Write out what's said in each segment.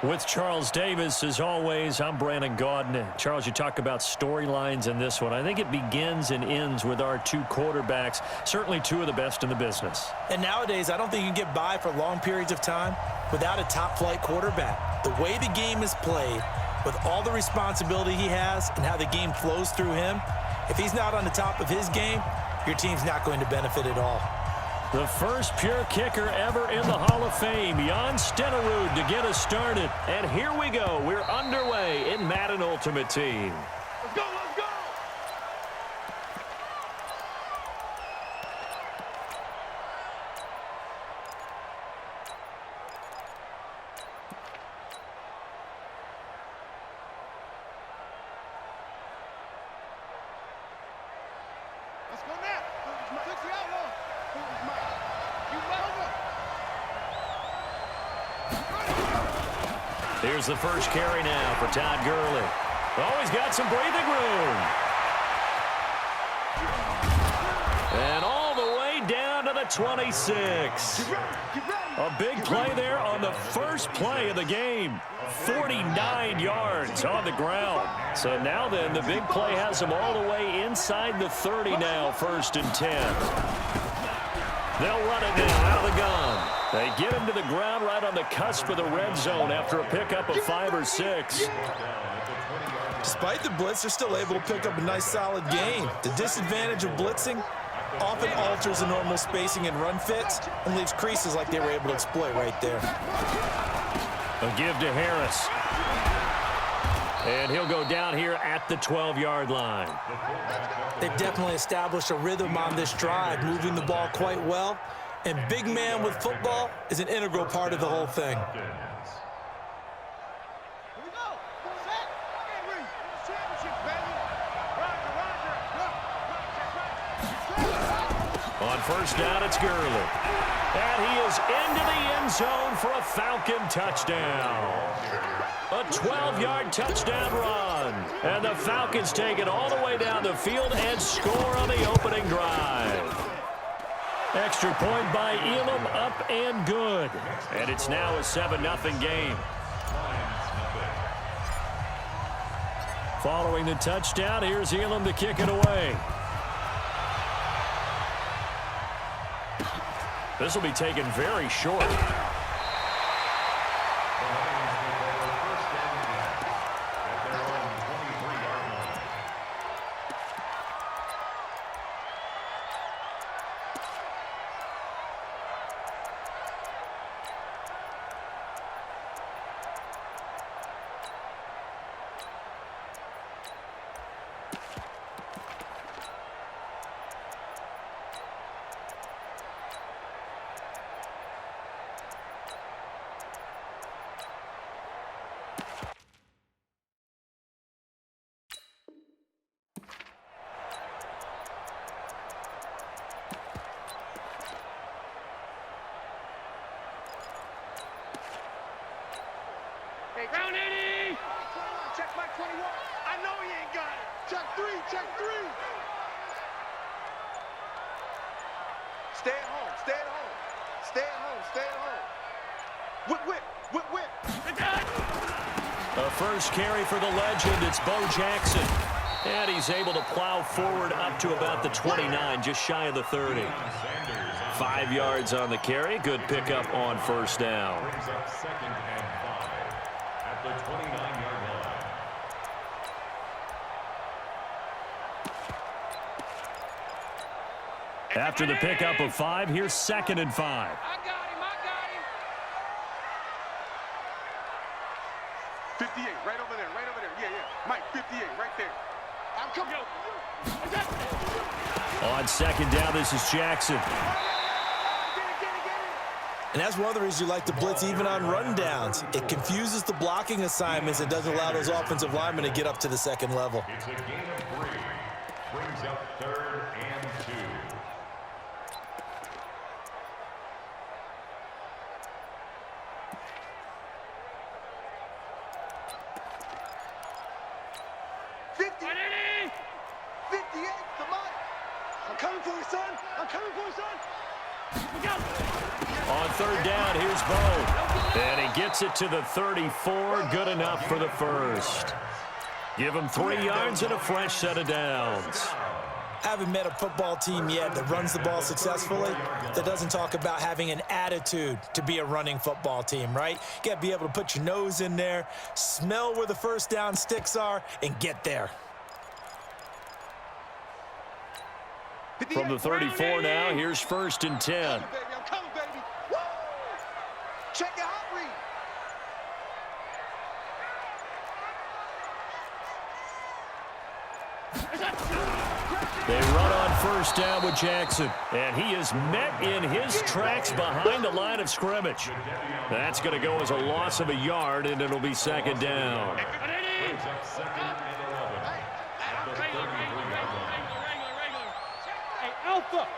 With Charles Davis, as always, I'm Brandon Gaudin. Charles, you talk about storylines in this one. I think it begins and ends with our two quarterbacks, certainly two of the best in the business. And nowadays, I don't think you can get by for long periods of time without a top-flight quarterback. The way the game is played, with all the responsibility he has and how the game flows through him, if he's not on the top of his game, your team's not going to benefit at all. The first pure kicker ever in the Hall of Fame, Jan Stenerud, to get us started. And here we go. We're underway in Madden Ultimate Team. Let's go, let's go! Let's go now. Took the outlaw. Here's the first carry now for Todd Gurley. Oh, he's got some breathing room. And all the way down to the 26. A big play there on the first play of the game. 49 yards on the ground. So now then, the big play has him all the way inside the 30 now, 1st and 10. They'll run it now out of the gun. They get him to the ground right on the cusp of the red zone after a pickup of 5 or 6. Despite the blitz, they're still able to pick up a nice, solid gain. The disadvantage of blitzing often alters the normal spacing and run fits and leaves creases like they were able to exploit right there. A give to Harris. And he'll go down here at the 12-yard line. They've definitely established a rhythm on this drive, moving the ball quite well. And big man with football is an integral part of the whole thing. On first down, it's Gurley. And he is into the end zone for a Falcon touchdown. A 12-yard touchdown run. And the Falcons take it all the way down the field and score on the opening drive. Extra point by Elam, up and good. And it's now a 7-0 game. Following the touchdown, here's Elam to kick it away. This will be taken very short. Round 80! Check back 21. I know he ain't got it. Check 3, check 3. Stay at home, stay at home. Stay at home, stay at home. Whip, whip, whip, whip. A first carry for the legend. It's Bo Jackson. And he's able to plow forward up to about the 29, just shy of the 30. 5 yards on the carry. Good pickup on first down. The 29-yard line. After the pickup of 5, here's 2nd and 5. I got him, I got him. 58, right over there, right over there. Yeah, yeah. Mike, 58, right there. I'm coming. On 2nd down, this is Jackson. And that's one of the reasons you like to blitz even on run downs. It confuses the blocking assignments and doesn't allow those offensive linemen to get up to the second level. It's a gain of 3. Brings up 3rd and 2. Come on. I'm coming for you, son. I'm coming for you, son. We got it. On third down, here's Bo. And he gets it to the 34. Good enough for the first. Give him 3 yards and a fresh set of downs. I haven't met a football team yet that runs the ball successfully that doesn't talk about having an attitude to be a running football team, right? You got to be able to put your nose in there, smell where the first down sticks are, and get there. From the 34 now, here's 1st and 10. I'm coming, baby. Woo! Check your hot read. They run on 1st down with Jackson, and he is met in his tracks behind the line of scrimmage. That's going to go as a loss of a yard, and it'll be 2nd down. Hey, Alpha.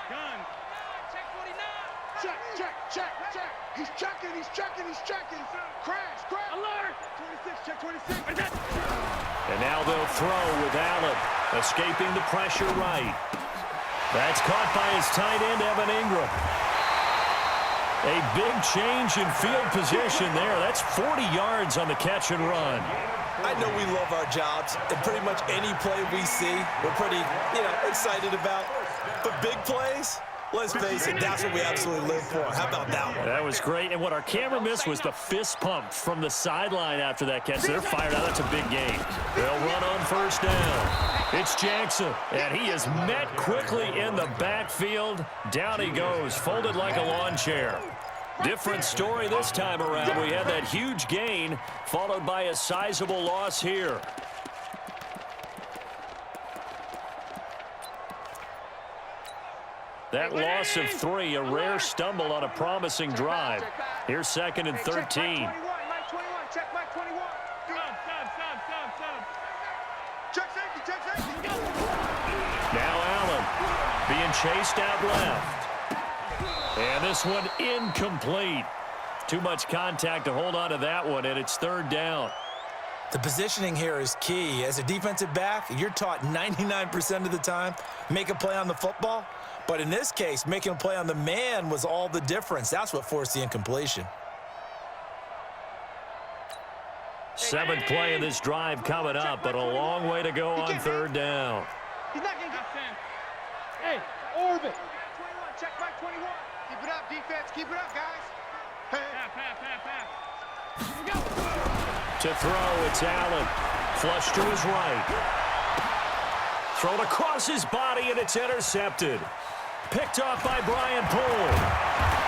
Gun. Check. He's checking. Crash. Alert. 26, check 26. And now they'll throw with Allen, escaping the pressure right. That's caught by his tight end, Evan Ingram. A big change in field position there. That's 40 yards on the catch and run. I know we love our jobs, and pretty much any play we see, we're pretty, excited about. But big plays, let's face it, that's what we absolutely live for. How about that one? That was great. And what our camera missed was the fist pump from the sideline after that catch. They're fired out. That's a big game. They'll run on 1st down. It's Jackson, and he is met quickly in the backfield. Down he goes, folded like a lawn chair. Different story this time around. We had that huge gain, followed by a sizable loss here. That loss of 3, a rare stumble on a promising drive. Here's 2nd and 13. Check Mike 21. Check safety. Now Allen being chased out left. And this one incomplete. Too much contact to hold on to that one, and it's 3rd down. The positioning here is key. As a defensive back, you're taught 99% of the time, make a play on the football. But in this case, making a play on the man was all the difference. That's what forced the incompletion. 7th play of this drive coming up, but a long way to go on 3rd down. He's not going to get sent. Hey, orbit. 21, check Mike 21. Keep it up, defense. Keep it up, guys. Hey. Pass. Here we go. To throw, it's Allen. Flush to his right. Thrown across his body, and it's intercepted. Picked off by Brian Poole.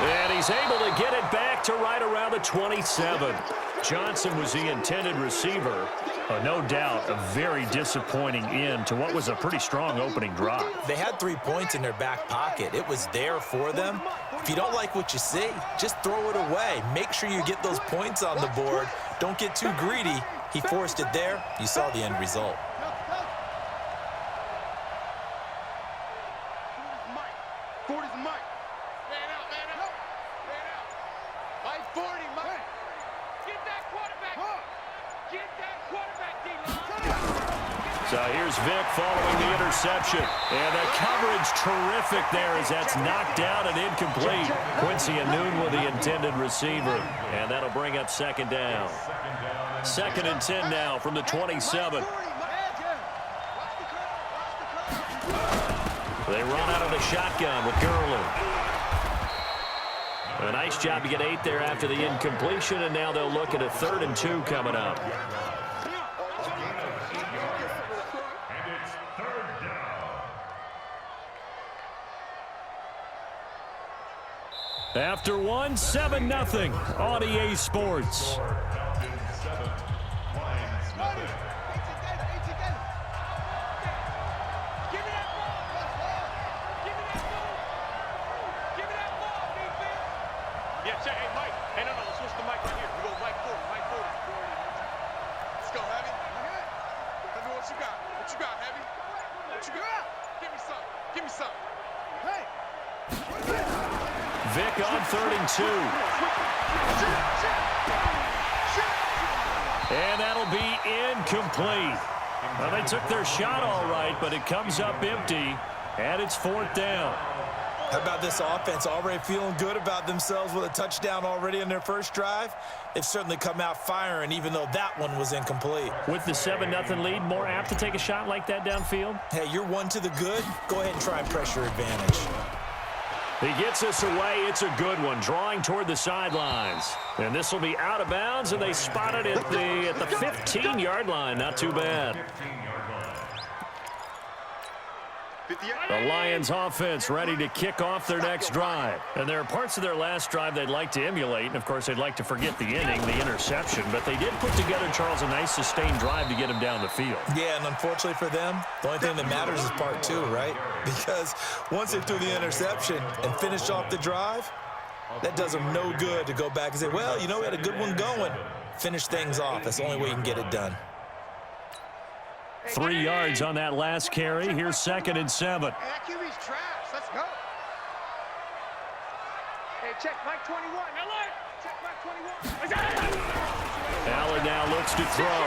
And he's able to get it back to right around the 27. Johnson was the intended receiver. No doubt a very disappointing end to what was a pretty strong opening drive. They had 3 points in their back pocket. It was there for them. If you don't like what you see, just throw it away. Make sure you get those points on the board. Don't get too greedy. He forced it there. You saw the end result. So here's Vic following the interception. And the coverage terrific there as that's knocked down and incomplete. Quincy Anoon with the intended receiver. And that'll bring up 2nd down. 2nd and 10 now from the 27. They run out of the shotgun with Gurley. A nice job to get 8 there after the incompletion, and now they'll look at a 3rd and 2 coming up. After one, 7-0 on EA Sports. Yeah, check. Hey, Mike. Hey, no, let's switch the mic right here. We go Mike 40. Let's go, Heavy. Tell me what you got. What you got, Heavy? What you got? Give me some. Hey. Vic on 3rd and 2. And that'll be incomplete. Well, they took their shot all right, but it comes up empty. And it's 4th down. How about this offense already feeling good about themselves with a touchdown already in their first drive? They've certainly come out firing, even though that one was incomplete. With the 7-0 lead, more apt to take a shot like that downfield? Hey, you're one to the good. Go ahead and try and pressure advantage. He gets us away. It's a good one, drawing toward the sidelines. And this will be out of bounds, and they spot it at the 15-yard line. Not too bad. The Lions offense ready to kick off their next drive. And there are parts of their last drive they'd like to emulate. And, of course, they'd like to forget the inning, the interception. But they did put together, Charles, a nice sustained drive to get him down the field. Yeah, and unfortunately for them, the only thing that matters is part 2, right? Because once they threw the interception and finished off the drive, that does them no good to go back and say, well, you know, we had a good one going. Finish things off. That's the only way you can get it done. 3 yards on that last carry. Here's 2nd and 7. Hey, that QB's trash. Let's go. Hey, check Mike 21. Alert! Check Mike 21. Allen now looks to throw.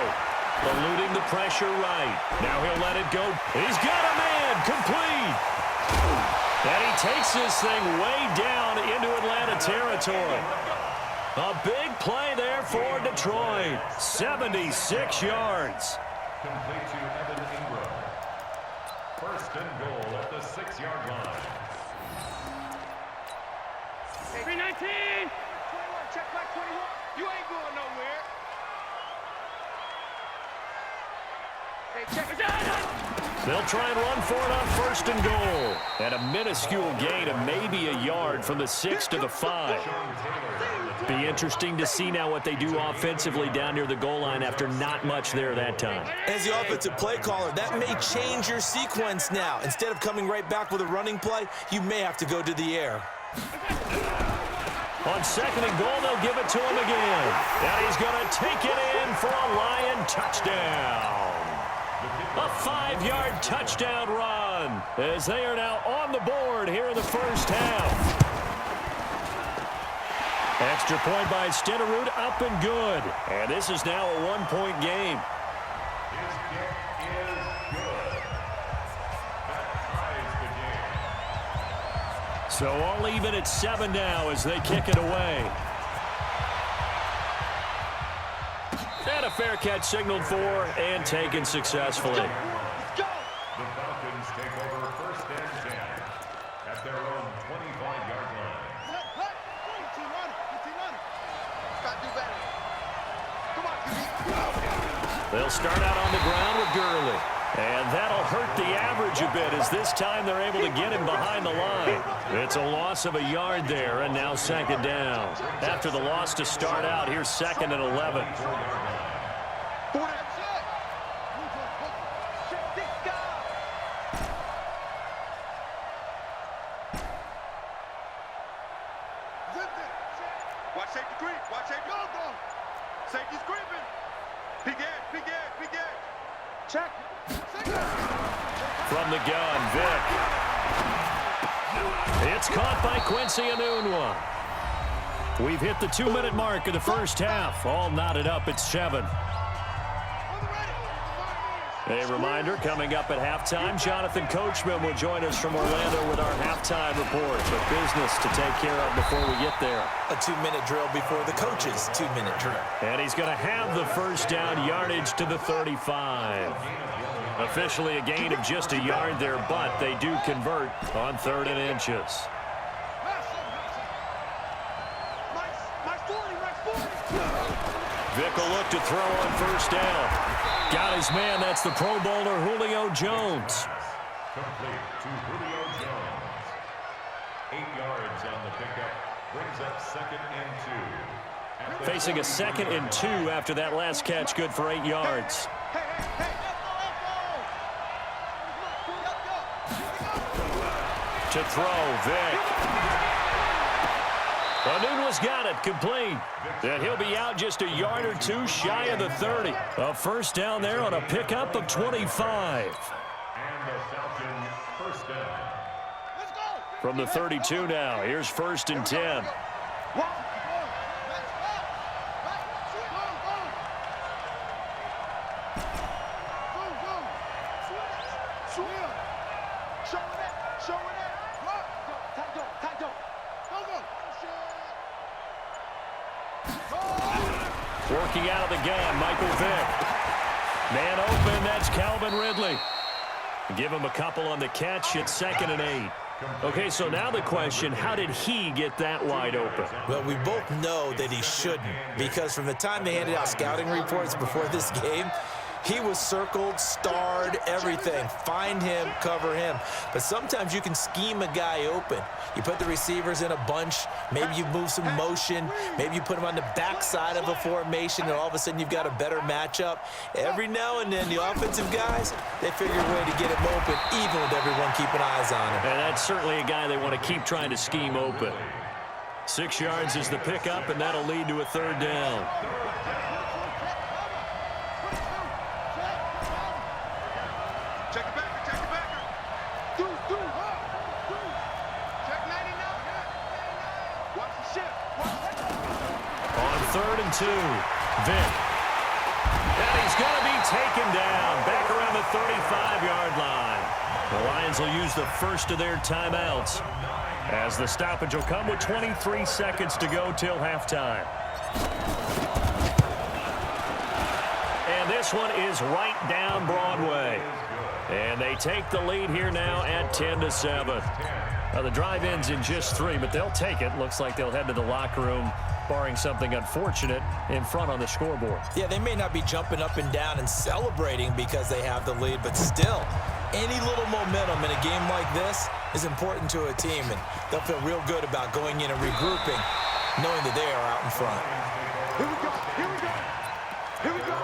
Eluding the pressure right. Now he'll let it go. He's got a man. Complete. And he takes this thing way down into Atlanta territory. A big play there for Detroit. 76 yards. Complete to Evan Ingram. 1st and goal at the 6-yard line. Hey, 319. 21. Check Mike 21. You ain't going nowhere. Hey, check it. They'll try and run for it on 1st and goal. And a minuscule gain of maybe a yard from the 6 to the 5. Be interesting to see now what they do offensively down near the goal line after not much there that time. As the offensive play caller, that may change your sequence now. Instead of coming right back with a running play, you may have to go to the air. On 2nd and goal, they'll give it to him again. And he's going to take it in for a Lion touchdown. A 5-yard touchdown run as they are now on the board here in the first half. Extra point by Stenerud, up and good. And this is now a 1-point game. His kick is good. That ties the game. So all even at 7 now as they kick it away. And a fair catch signaled for and taken successfully. The Falcons take over 1st and 10 at their own 25-yard line. They'll start out on the ground with Gurley. And that'll hurt the average a bit as this time they're able to get him behind the line. It's a loss of a yard there, and now 2nd down. After the loss to start out, here's 2nd and 11. Watch safety creep. Watch safety. Go. Safety's creeping. Big edge. Check. From the gun, Vick. It's caught by Quincy Enunwa. We've hit the 2-minute mark of the first half. All knotted up at 7. A reminder, coming up at halftime, Jonathan Coachman will join us from Orlando with our halftime report. But business to take care of before we get there. A 2-minute drill before the coach's 2-minute drill. And he's going to have the first down yardage to the 35. Officially a gain of just a yard there, but they do convert on 3rd and inches. Vick will look to throw on 1st down. Got his man. That's the Pro Bowler Julio Jones. Complete to Julio Jones. 8 yards on the pickup. Brings up 2nd and 2. Facing a 2nd and 2 after that last catch. Good for 8 yards. To throw, Vick. Enunwa's got it, complete. And he'll be out just a yard or 2 shy of the 30. A first down there on a pickup of 25. And the Falcons first down. From the 32 now, here's 1st and 10. Show it. Working out of the gun, Michael Vick. Man open, that's Calvin Ridley. Give him a couple on the catch. It's 2nd and 8. Okay, so now the question, how did he get that wide open? Well, we both know that he shouldn't, because from the time they handed out scouting reports before this game, he was circled, starred, everything. Find him, cover him. But sometimes you can scheme a guy open. You put the receivers in a bunch. Maybe you move some motion. Maybe you put them on the backside of a formation, and all of a sudden you've got a better matchup. Every now and then, the offensive guys, they figure a way to get him open, even with everyone keeping eyes on him. And that's certainly a guy they want to keep trying to scheme open. 6 yards is the pickup, and that'll lead to a 3rd down. Check it back. Check it back. Check 99. Watch the shift. On 3rd and 2, Vick. And he's going to be taken down back around the 35-yard line. The Lions will use the first of their timeouts, as the stoppage will come with 23 seconds to go till halftime. And this one is right down Broadway. And they take the lead here now at 10-7. Now the drive ends in just 3, but they'll take it. Looks like they'll head to the locker room, barring something unfortunate, in front on the scoreboard. Yeah, they may not be jumping up and down and celebrating because they have the lead, but still, any little momentum in a game like this is important to a team, and they'll feel real good about going in and regrouping, knowing that they are out in front. Here we go. Here we go. Here we go.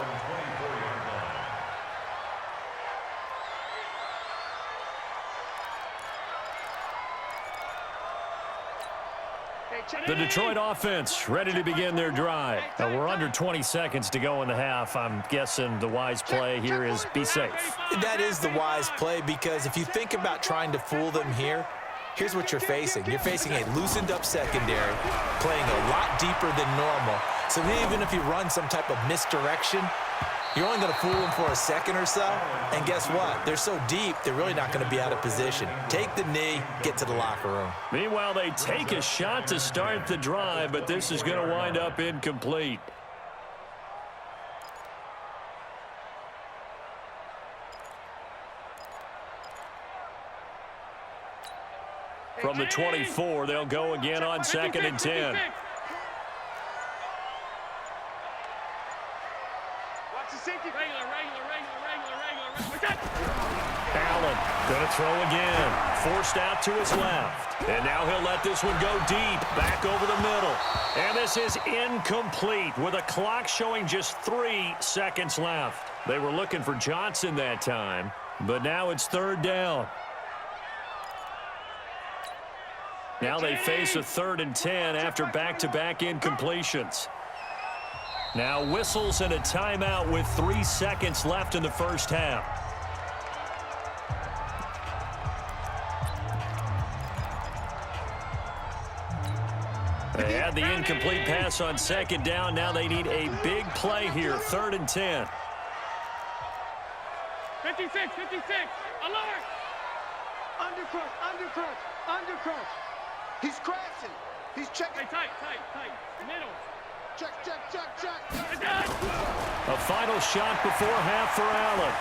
The Detroit offense ready to begin their drive. Now we're under 20 seconds to go in the half. I'm guessing the wise play here is be safe. That is the wise play, because if you think about trying to fool them here, here's what you're facing. You're facing a loosened up secondary, playing a lot deeper than normal. So even if you run some type of misdirection, you're only going to fool them for a second or so. And guess what? They're so deep, they're really not going to be out of position. Take the knee, get to the locker room. Meanwhile, they take a shot to start the drive, but this is going to wind up incomplete. From the 24, they'll go again on 2nd and 10. Allen going to throw again. Forced out to his left. And now he'll let this one go deep. Back over the middle. And this is incomplete with a clock showing just 3 seconds left. They were looking for Johnson that time, but now it's 3rd down. Now they face a 3rd and 10 after back-to-back incompletions. Now whistles and a timeout with 3 seconds left in the first half. They had the incomplete pass on 2nd down. Now they need a big play here, 3rd and 10. 56, alert! Undercrunch. He's crashing. He's checking. Hey, tight. Middle. Check. A final shot before half for Allen.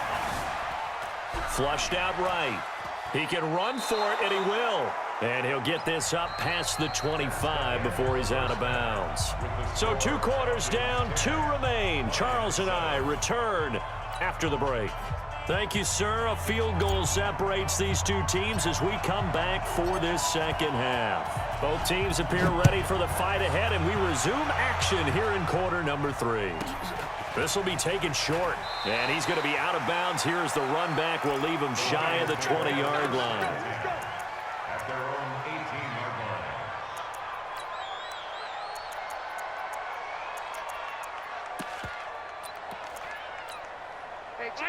Flushed out right. He can run for it, and he will. And he'll get this up past the 25 before he's out of bounds. So 2 quarters down, 2 remain. Charles and I return after the break. Thank you, sir. A field goal separates these 2 teams as we come back for this second half. Both teams appear ready for the fight ahead, and we resume action here in quarter number 3. This will be taken short, and he's going to be out of bounds here as the run back will leave him shy of the 20-yard line. At their own 18-yard line.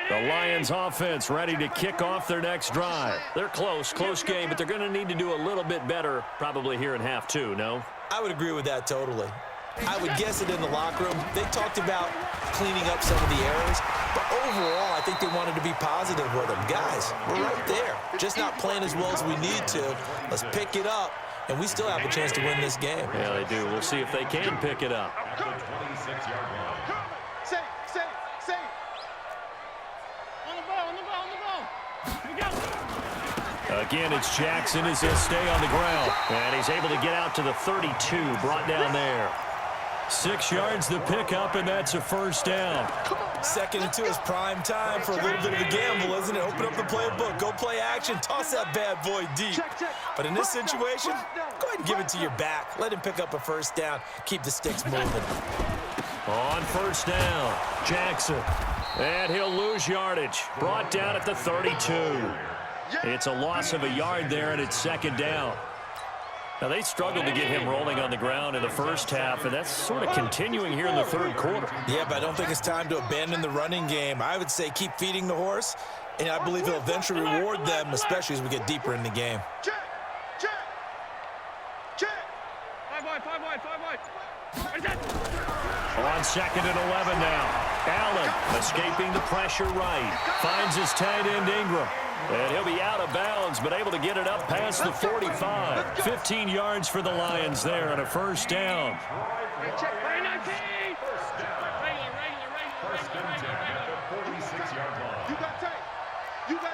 The Lions offense ready to kick off their next drive. They're close game, but they're going to need to do a little bit better probably here in half 2, no? I would agree with that totally. I would guess it in the locker room. They talked about cleaning up some of the errors, but overall, I think they wanted to be positive with them. Guys, we're right there. Just not playing as well as we need to. Let's pick it up and we still have a chance to win this game. Yeah, they do. We'll see if they can pick it up. At the 26-yard line. Safe. On the ball. Here we go. Again, it's Jackson as he'll stay on the ground. And he's able to get out to the 32, brought down there. 6 yards the pickup, and that's a first down. Second and 2 is prime time for a little bit of a gamble, isn't it? Open up the playbook, go play action, toss that bad boy deep. But in this situation, go ahead and give it to your back. Let him pick up a first down. Keep the sticks moving. On first down, Jackson. And he'll lose yardage. Brought down at the 32. It's a loss of a yard there, and it's second down. Now, they struggled to get him rolling on the ground in the first half, and that's sort of continuing here in the third quarter. Yeah, but I don't think it's time to abandon the running game. I would say keep feeding the horse, and I believe he'll eventually reward them, especially as we get deeper in the game. Check. 5 wide. On second and 11 now. Allen escaping the pressure right. Finds his tight end Ingram. And he'll be out of bounds, but able to get it up past the 45. 15 yards for the Lions there on a first down. Hey, check. Right now, Key. Regular. First and 10 at the 46-yard line. You got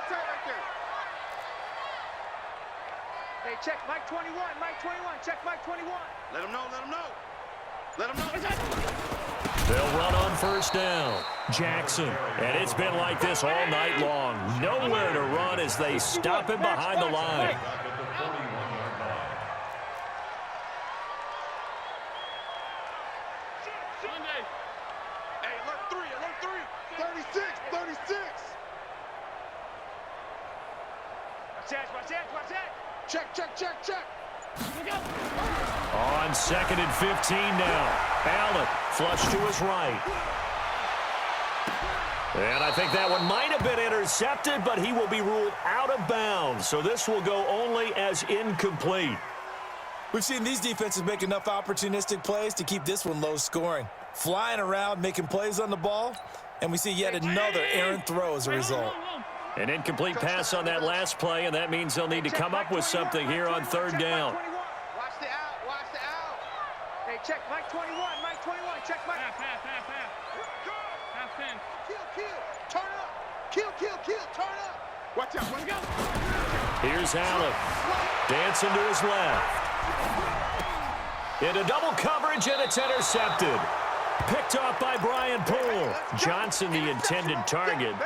tight right there. Hey, check. Mike 21. Check Mike 21. Let him know. They'll run on first down. Jackson. And it's been like this all night long. Nowhere to run as they stop him behind the line. At the 41-yard line. Sunday. Hey, alert 3. 36. Watch that. Check. Here we go. On second and 15 now. Allen flush to his right. And I think that one might have been intercepted, but he will be ruled out of bounds. So this will go only as incomplete. We've seen these defenses make enough opportunistic plays to keep this one low scoring. Flying around, making plays on the ball, and we see yet another errant throw as a result. An incomplete pass on that last play, and that means they'll need to come up with something here on third down. Watch the out. Hey, check Mike 21. Check Mike. Half. Half 10. Kill. Turn up. Kill. Turn up. Watch out. Here we go. Here's Allen. Dancing to his left. Into double coverage, and it's intercepted. Picked off by Brian Poole. Johnson, the intended target.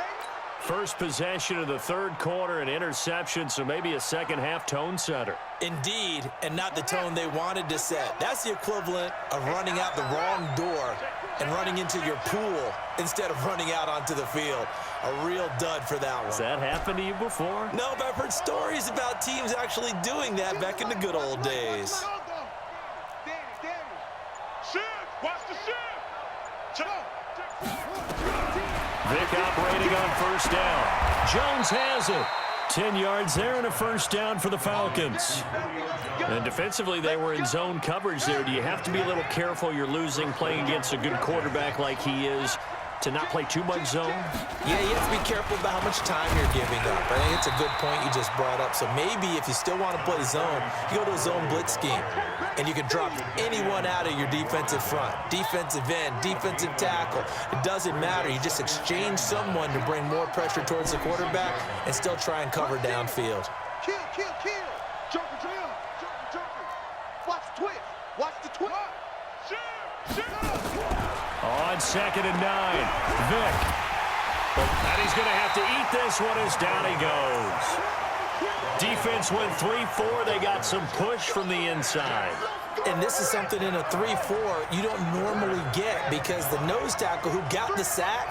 First possession of the third quarter, an interception, so maybe a second-half tone setter. Indeed, and not the tone they wanted to set. That's the equivalent of running out the wrong door and running into your pool instead of running out onto the field. A real dud for that one. Has that happened to you before? No, but I've heard stories about teams actually doing that back in the good old days. Danny. Shift. Watch the shift. Check. Vick operating on first down. Jones has it. 10 yards there and a first down for the Falcons. And defensively, they were in zone coverage there. Do you have to be a little careful you're losing playing against a good quarterback like he is to not play too much zone? Yeah, you have to be careful about how much time you're giving up. I think it's a good point you just brought up. So maybe if you still want to play zone, you go to a zone blitz scheme. And you can drop anyone out of your defensive front. Defensive end, defensive tackle. It doesn't matter. You just exchange someone to bring more pressure towards the quarterback and still try and cover downfield. Kill. Joker. Watch the twist. On second and 9, Vick. And he's going to have to eat this one as down he goes. Defense went 3-4. They got some push from the inside. And this is something in a 3-4 you don't normally get because the nose tackle who got the sack,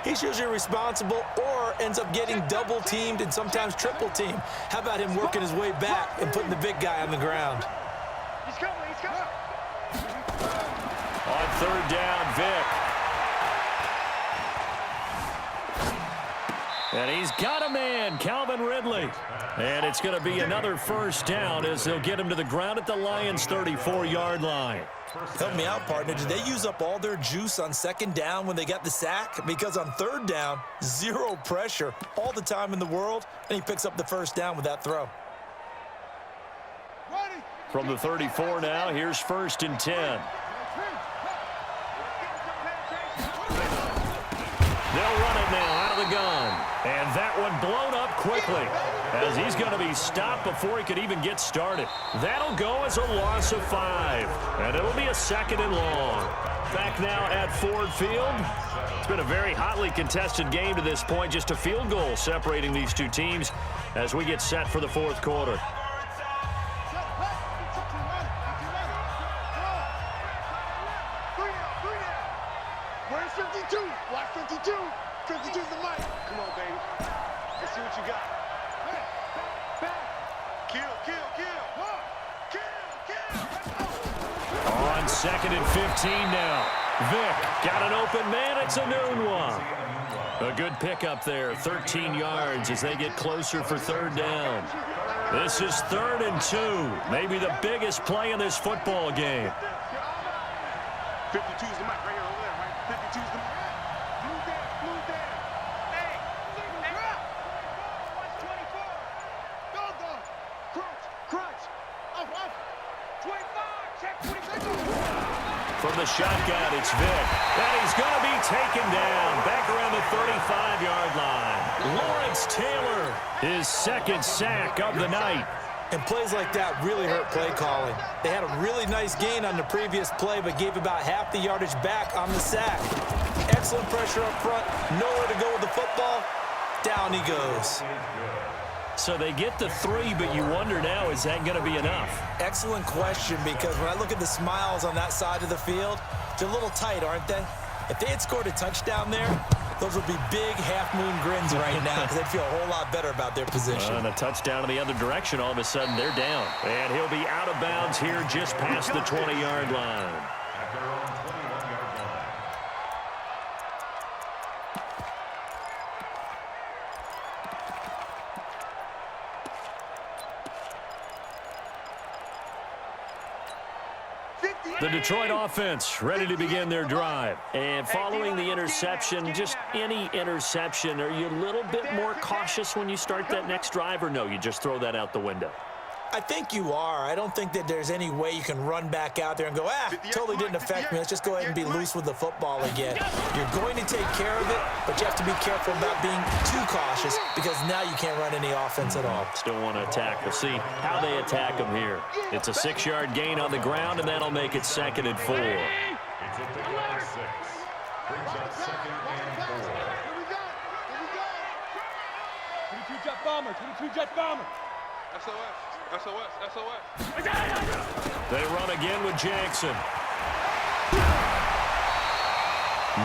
he's usually responsible or ends up getting double-teamed and sometimes triple-teamed. How about him working his way back and putting the big guy on the ground? He's coming. On third down, Vick. And he's got a man, Calvin Ridley. And it's going to be another first down as they'll get him to the ground at the Lions' 34-yard line. Help me out, partner. Did they use up all their juice on second down when they got the sack? Because on third down, zero pressure, all the time in the world, and he picks up the first down with that throw. Ready. From the 34 now, here's 1st and 10. They'll run it now out of the gun. And that one blown up quickly as he's going to be stopped before he could even get started. That'll go as a loss of 5. And it'll be a 2nd and long. Back now at Ford Field. It's been a very hotly contested game to this point. Just a field goal separating these two teams as we get set for the 4th quarter. Where's 52? Watch 52. 52's the mic. Come on, baby. Let's see what you got. Kill, kill, kill. On 2nd and 15 now. Vick got an open man. It's a noon one. A good pickup there. 13 yards as they get closer for 3rd down. This is 3rd and 2. Maybe the biggest play in this football game. 52's the mic right here over there, right? 52's the mic. Move there. Hey, watch 24. Go. Crunch. Up. 25. Check 26. From the shotgun, it's Vick. And he's going to be taken down back around the 35-yard line. Lawrence Taylor, his 2nd sack of the night. And plays like that really hurt play calling. They had a really nice gain on the previous play, but gave about half the yardage back on the sack. Excellent pressure up front. Nowhere to go with the football. Down he goes. So they get the 3, but you wonder now, is that going to be enough? Excellent question, because when I look at the smiles on that side of the field, they're a little tight, aren't they? If they had scored a touchdown there, those would be big half-moon grins right now because they'd feel a whole lot better about their position. And a touchdown in the other direction, all of a sudden they're down. And he'll be out of bounds here just past the 20-yard line. At their own 21-yard line. The Detroit offense ready to begin their drive. And following the interception, just any interception, are you a little bit more cautious when you start that next drive, or no, you just throw that out the window? I think you are. I don't think that there's any way you can run back out there and go, totally didn't affect me. Let's just go ahead and be loose with the football again. You're going to take care of it, but you have to be careful about being too cautious because now you can't run any offense at all. Still want to attack. We'll see how they attack them here. It's a 6-yard gain on the ground, and that'll make it 2nd and 4. It's at the line 6. Brings up 2nd and 4. Here we go. 22 jet bomber. 22 jet bomber. SOS. They run again with Jackson.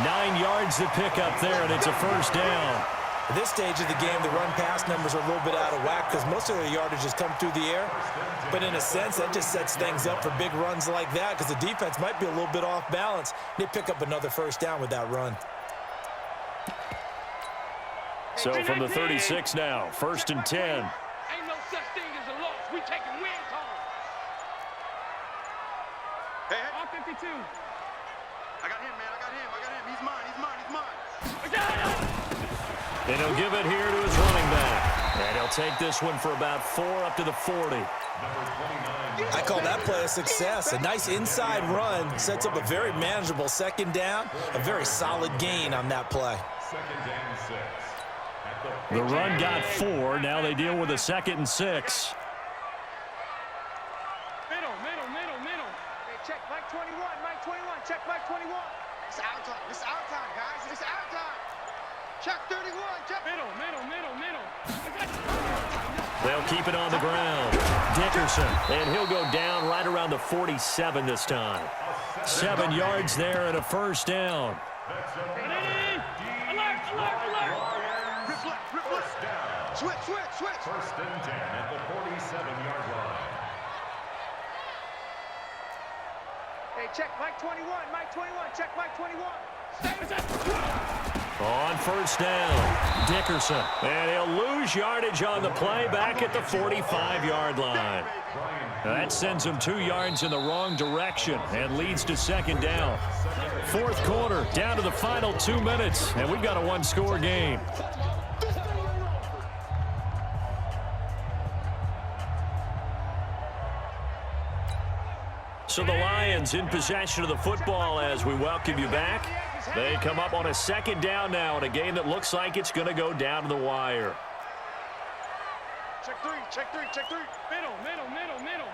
9 yards to pick up there, and it's a 1st down. At this stage of the game, the run-pass numbers are a little bit out of whack because most of their yardage has come through the air. But in a sense, that just sets things up for big runs like that because the defense might be a little bit off balance. They pick up another 1st down with that run. So from the 36 now, 1st and 10. Ain't no such thing as a loss. We taking wins home. Hey. All 52. I got him, man. He's mine. And he'll give it here to his running back. And he'll take this one for about 4 up to the 40. I call that play a success. A nice inside run sets up a very manageable 2nd down. A very solid gain on that play. 2nd and 6. The run got 4. Now they deal with a 2nd and 6. Middle. Hey, check Mike 21. Check Mike 21. It's our time, guys. It's our time. Check 31. Check. Middle. They'll keep it on the ground. Dickerson, and he'll go down right around the 47 this time. 7 yards there and a 1st down. Alert. Rip. Switch. 1st and 10 at the 47-yard line. Hey, check Mike 21. Check Mike 21. On 1st down, Dickerson. And he'll lose yardage on the play back at the 45-yard line. That sends him 2 yards in the wrong direction and leads to 2nd down. 4th quarter, down to the final 2 minutes, and we've got a 1-score game. So the Lions in possession of the football as we welcome you back. They come up on a second down now in a game that looks like it's going to go down to the wire. Check three, check three, check three. Middle, middle, middle, middle.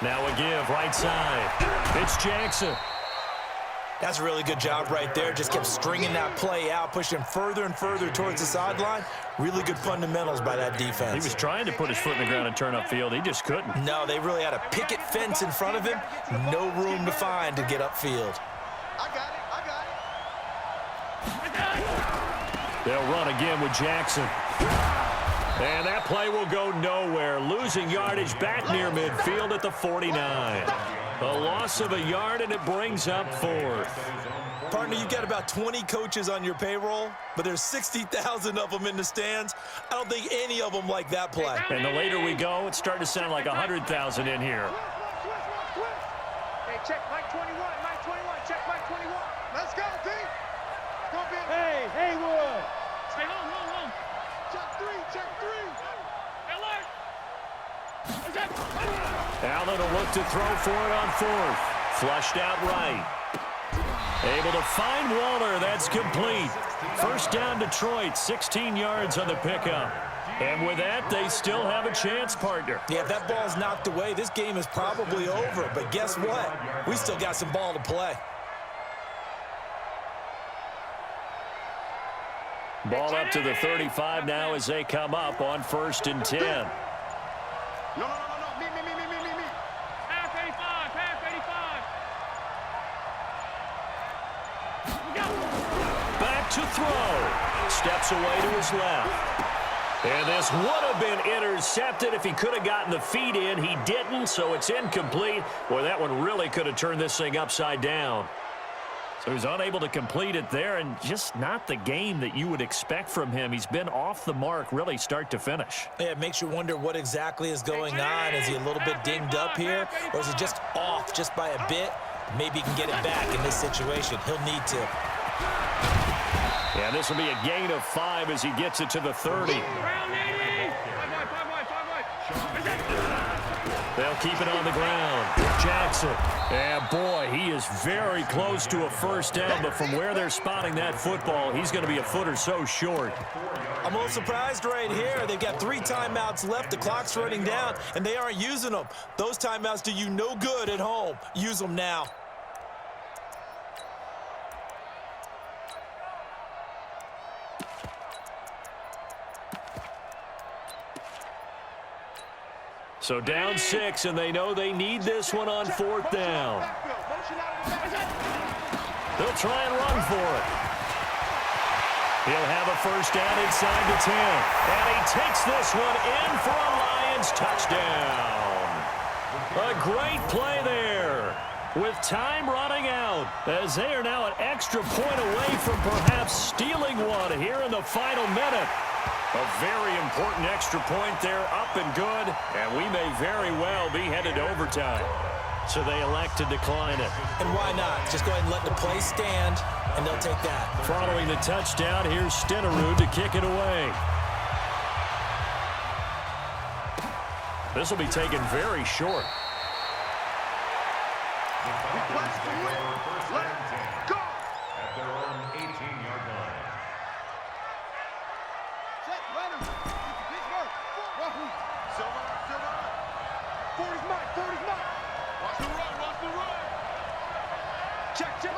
Now a give right side. It's Jackson. That's a really good job right there. Just kept stringing that play out, pushing him further and further towards the sideline. Really good fundamentals by that defense. He was trying to put his foot in the ground and turn upfield. He just couldn't. No, they really had a picket fence in front of him. No room to find to get upfield. I got it, I got it. They'll run again with Jackson. And that play will go nowhere. Losing yardage back near midfield at the 49. A loss of a yard, and it brings up fourth. Partner, you've got about 20 coaches on your payroll, but there's 60,000 of them in the stands. I don't think any of them like that play. And the later we go, it's starting to sound like 100,000 in here. Hey, check Mike 21, Mike 21, check Mike 21. Let's go, team. Go, Ben. Hey, Haywood. Stay home, home, home. Check three, check three. Alert. Allen will look to throw for it on fourth. Flushed out right. Able to find Waller. That's complete. First down Detroit, 16 yards on the pickup. And with that, they still have a chance, partner. Yeah, if that ball's knocked away, this game is probably over. But guess what? We still got some ball to play. Ball up to the 35 now as they come up on 1st and 10. No. Me. Half 85, half 85. Back to throw. Steps away to his left. And this would have been intercepted if he could have gotten the feet in. He didn't, so it's incomplete. Boy, that one really could have turned this thing upside down. So he's unable to complete it there, and just not the game that you would expect from him. He's been off the mark really start to finish. Yeah, it makes you wonder what exactly is going on. Is he a little bit dinged up here, or is he just off just by a bit? Maybe he can get it back in this situation. He'll need to. Yeah, this will be a gain of 5 as he gets it to the 30. Round 80. Five wide. They'll keep it on the ground. Jackson. And boy, he is very close to a first down, but from where they're spotting that football, he's going to be a foot or so short. I'm a little surprised right here. They've got 3 timeouts left. The clock's running down, and they aren't using them. Those timeouts do you no good at home. Use them now. So down 6, and they know they need this one on 4th down. They'll try and run for it. He'll have a first down inside the 10. And he takes this one in for a Lions touchdown. A great play there with time running out as they are now an extra point away from perhaps stealing one here in the final minute. A very important extra point there, up and good, and we may very well be headed to overtime. So they elect to decline it. And why not? Just go ahead and let the play stand, and they'll take that. Following the touchdown, here's Stenerud to kick it away. This will be taken very short. Request for win. Let's go. At their own 18-yard line. Check, run him. Good work. Silver. 40's mine. Watch the run. Check. No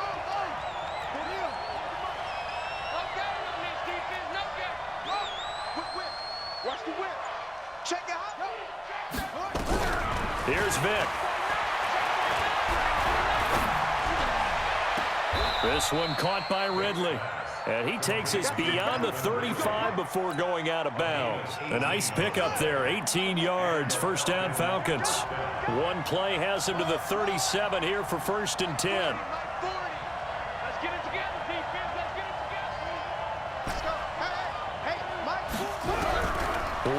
game on this defense, no game. Whip. Watch the whip. Check out. Here's Vick. This one caught by Ridley. And he takes us beyond the 35 before going out of bounds. A nice pickup there, 18 yards, first down Falcons. One play has him to the 37 here for 1st and 10. Let's get it together, defense. Let's get it together. Let's go. Hey, Mike.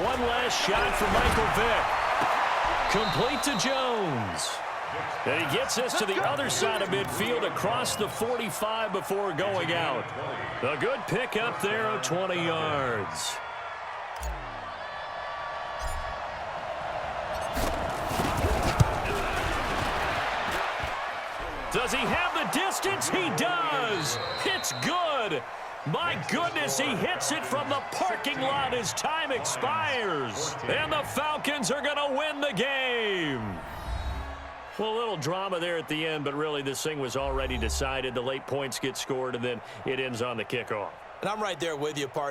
One last shot for Michael Vick. Complete to Jones. And he gets us to the other side of midfield across the 45 before going out. A good pickup there of 20 yards. Does he have the distance? He does. It's good. My goodness, he hits it from the parking lot as time expires. And the Falcons are going to win the game. Well, a little drama there at the end, but really this thing was already decided. The late points get scored, and then it ends on the kickoff. And I'm right there with you, partner.